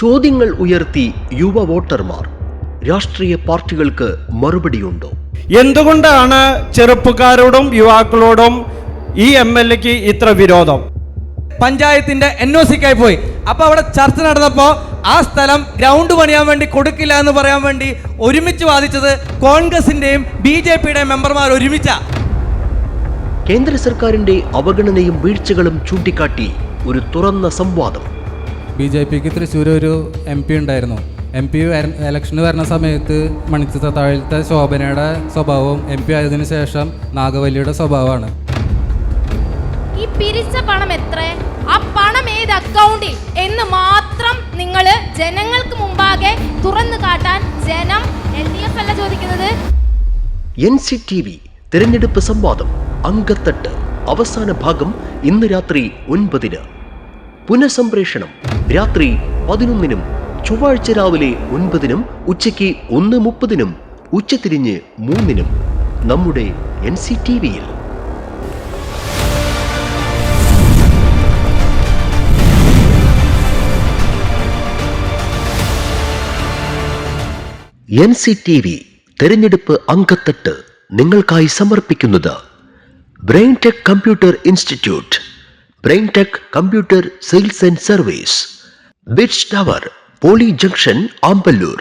ചോദ്യങ്ങൾ ഉയർത്തി യുവ വോട്ടർമാർ. രാഷ്ട്രീയ പാർട്ടികൾക്ക് മറുപടിയുണ്ടോ? എന്തുകൊണ്ടാണ് ചെറുപ്പക്കാരോടും യുവാക്കളോടും ഈ MLAക്ക് ഇത്ര വിരോധം? പഞ്ചായത്തിന്റെ NOCക്കായി പോയി. അപ്പോൾ അവിടെ ചർച്ച നടന്നപ്പോൾ ആ സ്ഥലം ഗ്രൗണ്ട് പണിയാൻ വേണ്ടി കൊടുക്കില്ല എന്ന് പറയാൻ വേണ്ടി ഒരുമിച്ച് വാദിച്ചത് കോൺഗ്രസിന്റെയും BJPയുടെയും മെമ്പർമാർ ഒരുമിച്ച. കേന്ദ്ര സർക്കാരിന്റെ അവഗണനയും വീഴ്ചകളും ചൂണ്ടിക്കാട്ടി ഒരു തുറന്ന സംവാദം. BJPക്ക് തൃശ്ശൂർ ഒരു MP ഉണ്ടായിരുന്നു. MP ഇലക്ഷന് വരുന്ന സമയത്ത് മണിച്ചിത്രത്താഴിലത്തെ ശോഭനയുടെ സ്വഭാവവും MP ആയതിനു ശേഷം നാഗവല്ലിയുടെ സ്വഭാവമാണ്. ഈ പിരിച്ച പണം എത്ര, ആ പണം ഏത് അക്കൗണ്ടിൽ എന്ന് മാത്രം നിങ്ങൾ ജനങ്ങൾക്ക് മുമ്പാകെ തുറന്നു കാട്ടാൻ ജനം LDF അല്ല ചോദിക്കുന്നത്. NCTV തിരഞ്ഞെടുപ്പ് സംവാദം അങ്കത്തട്ട് അവസാന ഭാഗം ഇന്ന് രാത്രി 9-ന്. പുനഃസംപ്രേഷണം രാത്രി 11-നും ചൊവ്വാഴ്ച രാവിലെ 9-നും ഉച്ചയ്ക്ക് 1:30-നും ഉച്ചതിരിഞ്ഞ് 3-നും നമ്മുടെ NCTVയിൽ. NCTV തെരഞ്ഞെടുപ്പ് അങ്കത്തട്ട് നിങ്ങൾക്കായി സമർപ്പിക്കുന്നത് Braintech computer institute, Braintech computer sales and service, Bits tower, poly junction, Amballur.